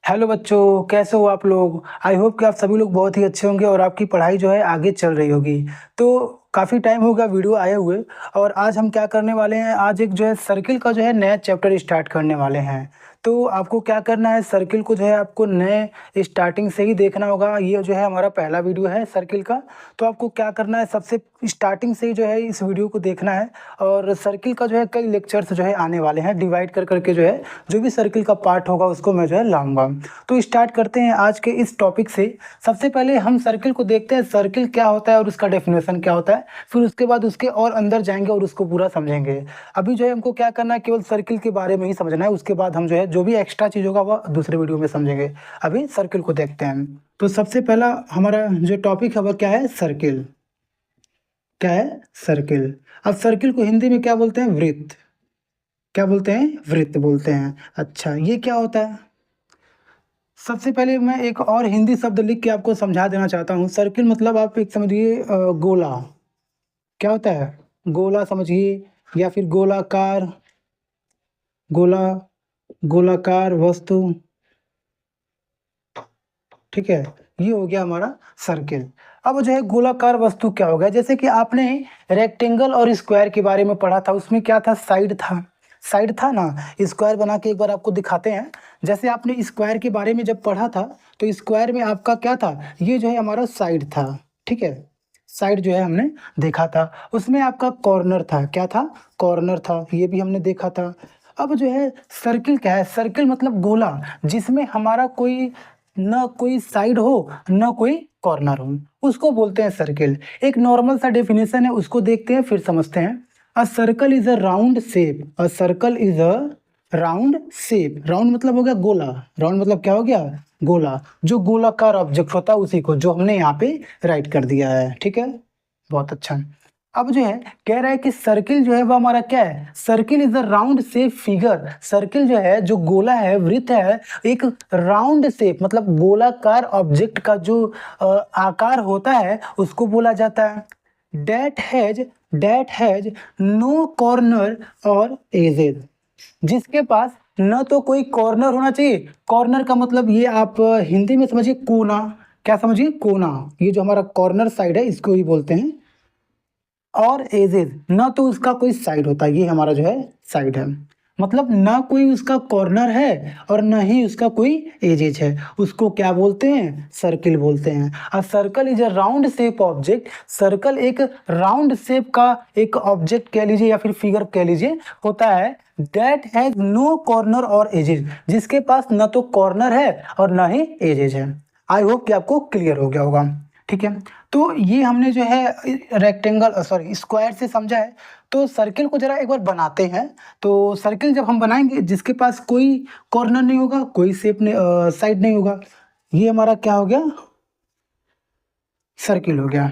Hello बच्चों, कैसे हो आप लोग। आई होप कि आप सभी लोग बहुत ही अच्छे होंगे और आपकी पढ़ाई जो है आगे चल रही होगी। तो काफ़ी टाइम हो गया वीडियो आए हुए। और आज हम क्या करने वाले हैं, आज एक जो है सर्किल का जो है नया चैप्टर स्टार्ट करने वाले हैं। तो आपको क्या करना है, सर्किल को जो है आपको नए स्टार्टिंग से ही देखना होगा। ये जो है हमारा पहला वीडियो है सर्किल का। तो आपको क्या करना है, सबसे स्टार्टिंग से ही जो है इस वीडियो को देखना है। और सर्किल का जो है कई लेक्चर्स जो है आने वाले हैं, डिवाइड कर करके जो है जो भी सर्किल का पार्ट होगा उसको मैं जो है लाऊंगा। तो स्टार्ट करते हैं आज के इस टॉपिक से। सबसे पहले हम सर्किल को देखते हैं, सर्किल क्या होता है और उसका डेफिनेशन क्या होता है। फिर उसके बाद उसके और अंदर जाएंगे और उसको पूरा समझेंगे। अभी जो है हमको क्या करना है, केवल सर्किल के बारे में ही समझना है। उसके बाद हम जो है जो भी एक्स्ट्रा चीज़ होगा वह दूसरे वीडियो में समझेंगे। अभी सर्किल को देखते हैं। तो सबसे पहला हमारा जो टॉपिक है वह क्या है, सर्किल। क्या है, सर्किल। अब सर्किल को हिंदी में क्या बोलते हैं, वृत्त। क्या बोलते हैं, वृत्त बोलते हैं। अच्छा, ये क्या होता है। सबसे पहले मैं एक और हिंदी शब्द लिख के आपको समझा देना चाहता हूँ। सर्किल मतलब आप एक समझिए गोला। क्या होता है, गोला समझिए, या फिर गोलाकार, गोला, गोलाकार वस्तु। ठीक है, ये हो गया हमारा सर्किल। अब जो है गोलाकार वस्तु क्या हो गया, जैसे कि आपने रेक्टेंगल और स्क्वायर के बारे में पढ़ा था। उसमें क्या था, साइड था। साइड था ना। स्क्वायर बना के एक बार आपको दिखाते हैं। जैसे आपने स्क्वायर के बारे में जब पढ़ा था तो स्क्वायर में आपका क्या था, ये जो है हमारा साइड था। ठीक है, साइड जो है हमने देखा था। उसमें आपका कॉर्नर था। क्या था, कॉर्नर था, ये भी हमने देखा था। अब जो है सर्किल क्या है, सर्किल मतलब गोला जिसमें हमारा कोई न कोई साइड हो न कोई कॉर्नर हो, उसको बोलते हैं सर्किल। एक नॉर्मल सा डेफिनेशन है, उसको देखते हैं फिर समझते हैं। A circle is a round shape. A circle is a round shape. Round मतलब हो गया गोला। राउंड मतलब क्या हो गया, गोला। जो गोलाकार ऑब्जेक्ट होता है उसी को जो हमने यहाँ पे राइट कर दिया है। ठीक है, बहुत अच्छा। अब जो है कह रहा है कि सर्किल जो है वो हमारा क्या है, circle is a round shape figure. Circle जो है, जो गोला है, वृत्त है, एक राउंड शेप मतलब गोलाकार ऑब्जेक्ट का जो आकार होता है उसको बोला जाता है। डेट हैज नो कॉर्नर और एजेस। जिसके पास न तो कोई कॉर्नर होना चाहिए। कॉर्नर का मतलब ये आप हिंदी में समझिए कोना। क्या समझिए, कोना। ये जो हमारा कॉर्नर साइड है इसको ही बोलते हैं। और एजेस, ना तो उसका कोई साइड होता है, ये हमारा जो है साइड है। मतलब ना कोई उसका कॉर्नर है और ना ही उसका कोई एजेज है, उसको क्या बोलते हैं, सर्किल बोलते हैं। A circle is a round shape object. Circle एक राउंड शेप का एक ऑब्जेक्ट कह लीजिए या फिर फिगर कह लीजिए होता है। दैट हैज नो कॉर्नर और एजेज, जिसके पास ना तो कॉर्नर है और ना ही एजेज है। आई होप कि आपको क्लियर हो गया होगा। ठीक है, तो ये हमने जो है रेक्टेंगल सॉरी स्क्वायर से समझा है। तो सर्किल को जरा एक बार बनाते हैं। तो सर्किल जब हम बनाएंगे जिसके पास कोई कॉर्नर नहीं होगा, कोई शेप नहीं, साइड नहीं होगा, ये हमारा क्या हो गया, सर्किल हो गया।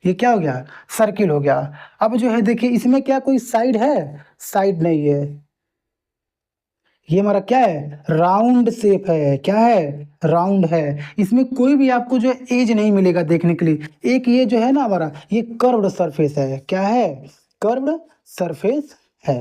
ये क्या हो गया, सर्किल हो गया। अब जो है देखिए इसमें क्या कोई साइड है, साइड नहीं है। ये हमारा क्या है, राउंड शेप है। क्या है, राउंड है। इसमें कोई भी आपको जो एज नहीं मिलेगा देखने के लिए। एक ये जो है ना हमारा, ये कर्व्ड सरफेस है। क्या है, कर्व्ड सरफेस है।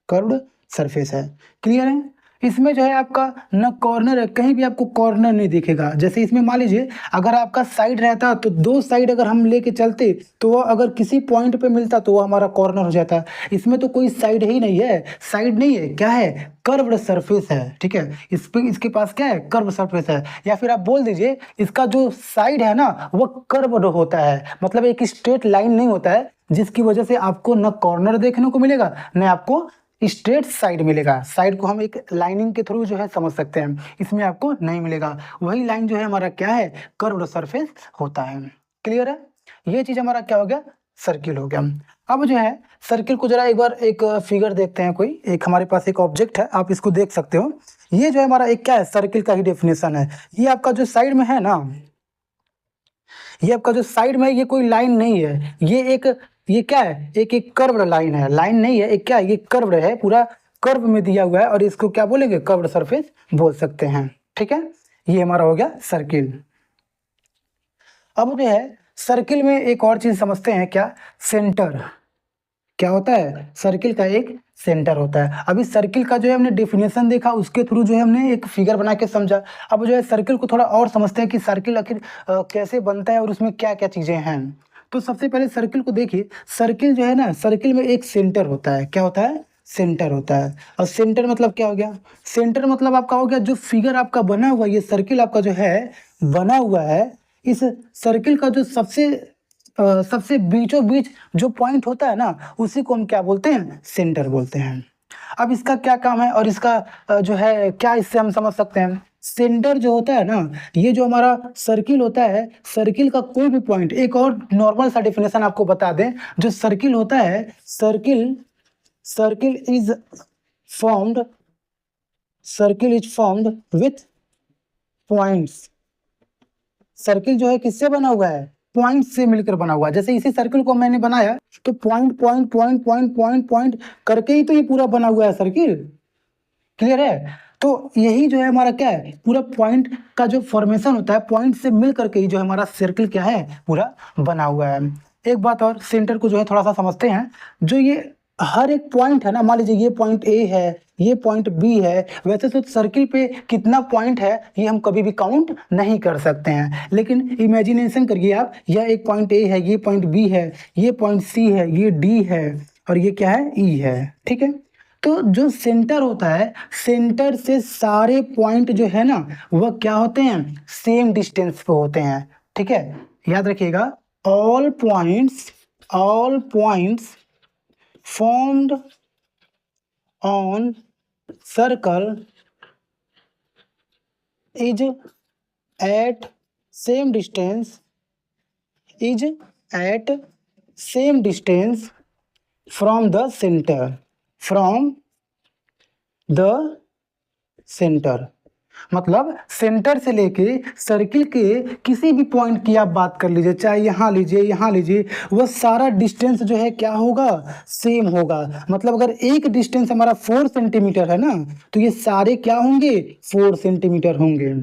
कर्व्ड सरफेस है। क्लियर है। इसमें जो है आपका न कॉर्नर है, कहीं भी आपको कॉर्नर नहीं दिखेगा। जैसे इसमें मान लीजिए अगर आपका साइड रहता तो दो साइड अगर हम लेके चलते तो वो अगर किसी पॉइंट पे मिलता तो वो हमारा कॉर्नर हो जाता। इसमें तो कोई साइड ही नहीं है, साइड नहीं है। क्या है, कर्व्ड सरफेस है। ठीक है, इस पे इसके पास क्या है, कर्व सरफेस है। या फिर आप बोल दीजिए इसका जो साइड है ना वो कर्व्ड होता है, मतलब एक स्ट्रेट लाइन नहीं होता है, जिसकी वजह से आपको न कॉर्नर देखने को मिलेगा न आपको स्ट्रेट साइड मिलेगा। साइड को हम एक लाइनिंग के थ्रू जो है समझ सकते हैं, इसमें आपको नहीं मिलेगा। वही लाइन जो है हमारा क्या है, कर्व्ड सरफेस होता है। क्लियर है, ये चीज हमारा क्या हो गया, सर्किल हो गया। अब जो है सर्किल को जरा एक बार एक फिगर देखते हैं। कोई एक हमारे पास एक ऑब्जेक्ट है, आप इसको देख सकते हो। ये जो है हमारा एक क्या है, सर्किल का ही डेफिनेशन है। ये आपका जो साइड में है ना, ये आपका जो साइड में है, ये कोई लाइन नहीं है। ये क्या है, एक एक कर्व्ड लाइन है। लाइन नहीं है, एक क्या है, ये कर्व्ड है, पूरा कर्व में दिया हुआ है और इसको क्या बोलेंगे, कर्व्ड सरफेस बोल सकते हैं। ठीक है, ये हमारा हो गया सर्किल। अब जो है सर्किल में एक और चीज समझते हैं, क्या, सेंटर। क्या होता है, सर्किल का एक सेंटर होता है। अभी सर्किल का जो है हमने डेफिनेशन देखा, उसके थ्रू जो है हमने एक फिगर बना के समझा। अब जो है सर्किल को थोड़ा और समझते हैं कि सर्किल आखिर कैसे बनता है और उसमें क्या क्या चीजें हैं। तो सबसे पहले सर्किल को देखिए। सर्किल जो है ना, सर्किल में एक सेंटर होता है। क्या होता है, सेंटर होता है। और सेंटर मतलब क्या हो गया, सेंटर मतलब आपका हो गया जो फिगर आपका बना हुआ, ये सर्किल आपका जो है बना हुआ है, इस सर्किल का जो सबसे बीचों बीच जो पॉइंट होता है ना, उसी को हम क्या बोलते हैं, सेंटर बोलते हैं। अब इसका क्या काम है और इसका जो है क्या इससे हम समझ सकते हैं। सेंटर जो होता है ना, ये जो हमारा सर्किल होता है, सर्किल का कोई भी पॉइंट, एक और नॉर्मल सा डेफिनेशन आपको बता दें, जो सर्किल होता है, circle is formed with points. Circle जो है किससे बना हुआ है, पॉइंट से मिलकर बना हुआ है। जैसे इसी सर्किल को मैंने बनाया तो point point point point point point करके ही तो ये पूरा बना हुआ है सर्किल। क्लियर है। तो यही जो है हमारा क्या है, पूरा पॉइंट का जो फॉर्मेशन होता है, पॉइंट से मिल करके ही जो हमारा सर्किल क्या है, पूरा बना हुआ है। एक बात और, सेंटर को जो है थोड़ा सा समझते हैं। जो ये हर एक पॉइंट है ना, मान लीजिए ये पॉइंट ए है, ये पॉइंट बी है। वैसे तो सर्किल पे कितना पॉइंट है ये हम कभी भी काउंट नहीं कर सकते हैं, लेकिन इमेजिनेशन करिए आप, यह एक पॉइंट ए है, ये पॉइंट बी है, ये पॉइंट सी है, ये डी है और ये क्या है, ई है। ठीक है। तो जो सेंटर होता है, सेंटर से सारे पॉइंट जो है ना, वह क्या होते हैं, सेम डिस्टेंस पे होते हैं। ठीक है, याद रखिएगा, all points formed on circle is at same distance from the center मतलब सेंटर से लेके सर्किल के किसी भी पॉइंट की आप बात कर लीजिए, चाहे यहाँ लीजिए, यहाँ लीजिए, वह सारा डिस्टेंस जो है क्या होगा, सेम होगा। मतलब अगर एक डिस्टेंस हमारा 4 सेंटीमीटर है ना, तो ये सारे क्या होंगे, 4 सेंटीमीटर होंगे।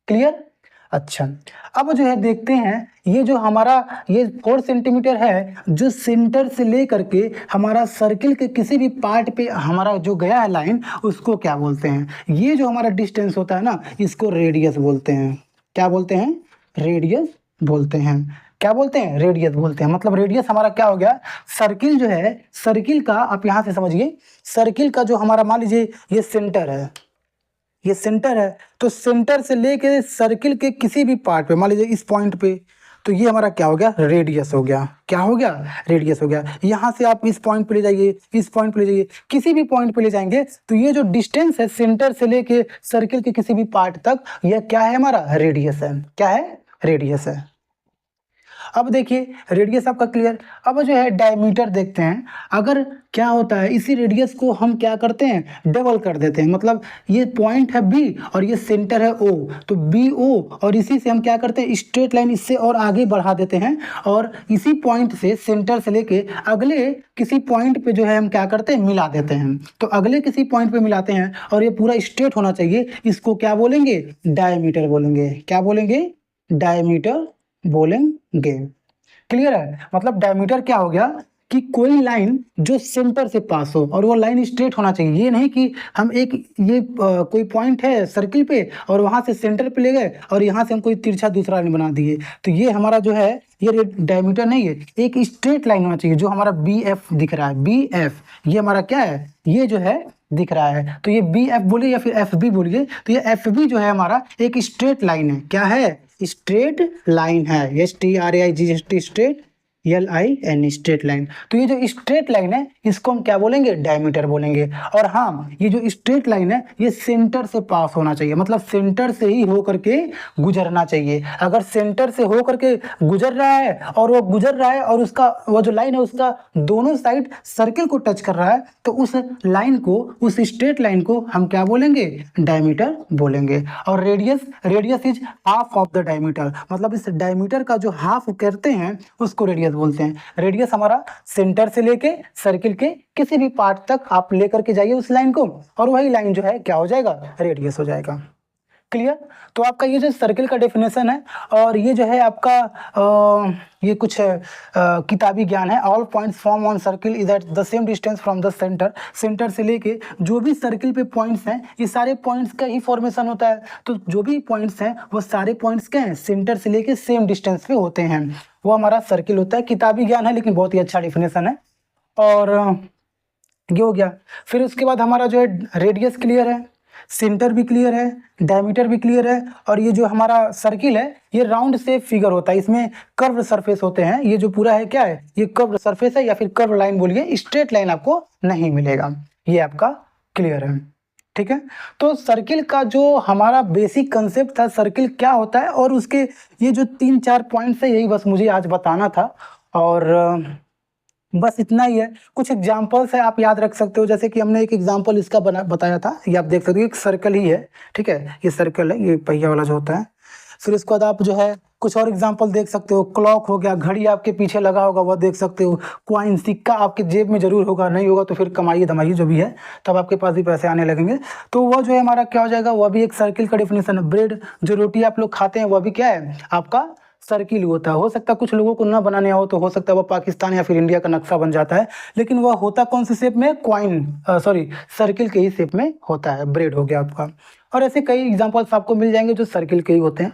क्लियर। अच्छा, अब जो है देखते हैं, ये जो हमारा ये 4 सेंटीमीटर है, जो सेंटर से लेकर के हमारा सर्किल के किसी भी पार्ट पे हमारा जो गया है लाइन, उसको क्या बोलते हैं। ये जो हमारा डिस्टेंस होता है ना, इसको रेडियस बोलते हैं। क्या बोलते हैं, रेडियस बोलते हैं। क्या बोलते हैं, रेडियस बोलते हैं। मतलब रेडियस हमारा क्या हो गया, सर्किल जो है, सर्किल का आप यहाँ से समझिए, सर्किल का जो हमारा मान लीजिए ये सेंटर है, ये सेंटर है, तो सेंटर से लेके सर्किल के किसी भी पार्ट पे, मान लीजिए इस पॉइंट पे, तो ये हमारा क्या हो गया, रेडियस हो गया। क्या हो गया, रेडियस हो गया। यहाँ से आप इस पॉइंट पे ले जाइए, इस पॉइंट पे ले जाइए, किसी भी पॉइंट पे ले जाएंगे, तो ये जो डिस्टेंस है सेंटर से लेके सर्किल के किसी भी पार्ट तक, यह क्या है, हमारा रेडियस है। क्या है, रेडियस है। अब देखिए रेडियस आपका क्लियर। अब जो है डायमीटर देखते हैं। अगर क्या होता है, इसी रेडियस को हम क्या करते हैं, डबल कर देते हैं। मतलब ये पॉइंट है बी और ये सेंटर है ओ, तो बी ओ, और इसी से हम क्या करते हैं, स्ट्रेट लाइन इससे और आगे बढ़ा देते हैं, और इसी पॉइंट से सेंटर से लेके अगले किसी पॉइंट पे जो है हम क्या करते हैं, मिला देते हैं। तो अगले किसी पॉइंट पे मिलाते हैं और ये पूरा स्ट्रेट होना चाहिए, इसको क्या बोलेंगे, डायमीटर बोलेंगे। क्या बोलेंगे, डायमीटर बोलेंगे। क्लियर है। मतलब डायमीटर क्या हो गया कि कोई लाइन जो सेंटर से पास हो और वो लाइन स्ट्रेट होना चाहिए। ये नहीं कि हम एक कोई पॉइंट है सर्किल पे और वहां से सेंटर पे ले गए और यहाँ से हम कोई तिरछा दूसरा लाइन बना दिए, तो ये हमारा जो है ये डायमीटर नहीं है। एक स्ट्रेट लाइन होना चाहिए, जो हमारा बी एफ दिख रहा है, बी एफ ये हमारा क्या है, ये जो है दिख रहा है, तो ये बी एफ बोलिए या फिर एफ बी बोलिए, तो ये एफ बी जो है हमारा एक स्ट्रेट लाइन है। क्या है, स्ट्रेट लाइन है। STRAIGST straight, LIN straight line. तो ये जो स्ट्रेट लाइन है इसको हम क्या बोलेंगे, डायमीटर बोलेंगे। और हाँ, ये जो स्ट्रेट लाइन है ये सेंटर से पास होना चाहिए, मतलब सेंटर से ही होकर के गुजरना चाहिए। अगर सेंटर से होकर के गुजर रहा है और वो गुजर रहा है और उसका वो जो लाइन है उसका दोनों साइड सर्किल को टच कर रहा है, तो उस लाइन को, उस स्ट्रेट लाइन को हम क्या बोलेंगे, डायमीटर बोलेंगे। और radius is half of the diameter, मतलब इस डायमीटर का जो हाफ करते हैं उसको रेडियस बोलते हैं। रेडियस हमारा सेंटर से लेके सर्किल के किसी भी पार्ट तक आप लेकर के जाइए उस लाइन को, और वही लाइन जो है क्या हो जाएगा, रेडियस हो जाएगा। क्लियर। तो आपका ये जो सर्किल का डेफिनेशन है और ये जो है आपका ये कुछ किताबी ज्ञान है। All points form on circle is at the same distance from the centre. Centre से लेके जो भी सर्किल पे पॉइंट्स हैं ये सारे पॉइंट्स का ही फॉर्मेशन होता है। तो जो भी पॉइंट्स हैं वो सारे पॉइंट्स क्या हैं, सेंटर से लेके सेम डिस्टेंस पे होते हैं, वो हमारा सर्किल होता है। किताबी ज्ञान है लेकिन बहुत ही अच्छा डेफिनेशन है। और ये हो गया। फिर उसके बाद हमारा जो है रेडियस क्लियर है, सेंटर भी क्लियर है, डायमीटर भी क्लियर है। और ये जो हमारा सर्किल है ये राउंड शेप फिगर होता है, इसमें कर्व सरफेस होते हैं। ये जो पूरा है क्या है, ये कर्व सरफेस है या फिर कर्व लाइन बोलिए, स्ट्रेट लाइन आपको नहीं मिलेगा। ये आपका क्लियर है, ठीक है। तो सर्किल का जो हमारा बेसिक कंसेप्ट था, सर्किल क्या होता है और उसके ये जो 3-4 पॉइंट्स है, यही बस मुझे आज बताना था। और बस इतना ही है। कुछ एग्जाम्पल्स है आप याद रख सकते हो, जैसे कि हमने एक एग्जाम्पल इसका बताया था, ये आप देख सकते हो, एक सर्कल ही है, ठीक है, ये सर्कल है, ये पहिया वाला जो होता है। फिर उसके बाद आप जो है कुछ और एग्जाम्पल देख सकते हो। क्लॉक हो गया, घड़ी आपके पीछे लगा होगा वह देख सकते हो। क्वाइन, सिक्का आपके जेब में जरूर होगा, नहीं होगा तो फिर कमाइए धमाइए जो भी है, तब आपके पास भी पैसे आने लगेंगे। तो वह जो है हमारा क्या हो जाएगा, वह भी एक सर्किल का डेफिनेशन है। ब्रेड, जो रोटी आप लोग खाते हैं वह भी क्या है, आपका सर्किल होता है। हो सकता है कुछ लोगों को ना बनाने आओ तो हो सकता है वह पाकिस्तान या फिर इंडिया का नक्शा बन जाता है, लेकिन वह होता कौन से शेप में, क्वाइन सॉरी सर्किल के ही शेप में होता है। ब्रेड हो गया आपका। और ऐसे कई एग्जांपल्स आपको मिल जाएंगे जो सर्किल के ही होते हैं।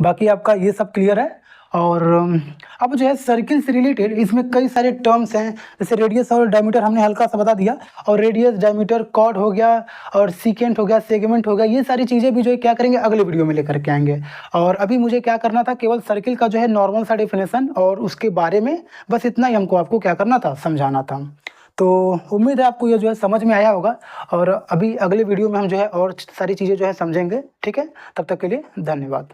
बाकी आपका ये सब क्लियर है। और अब जो है सर्किल से रिलेटेड इसमें कई सारे टर्म्स हैं, जैसे रेडियस और डायमीटर हमने हल्का सा बता दिया। और रेडियस, डायमीटर, कॉर्ड हो गया और सीकेंट हो गया, सेगमेंट हो गया, ये सारी चीज़ें भी जो है क्या करेंगे अगले वीडियो में लेकर के आएंगे। और अभी मुझे क्या करना था, केवल सर्किल का जो है नॉर्मल सा डेफिनेशन और उसके बारे में बस इतना ही हमको आपको क्या करना था, समझाना था। तो उम्मीद है आपको ये जो है समझ में आया होगा। और अभी अगले वीडियो में हम जो है और सारी चीज़ें जो है समझेंगे, ठीक है। तब तक के लिए धन्यवाद।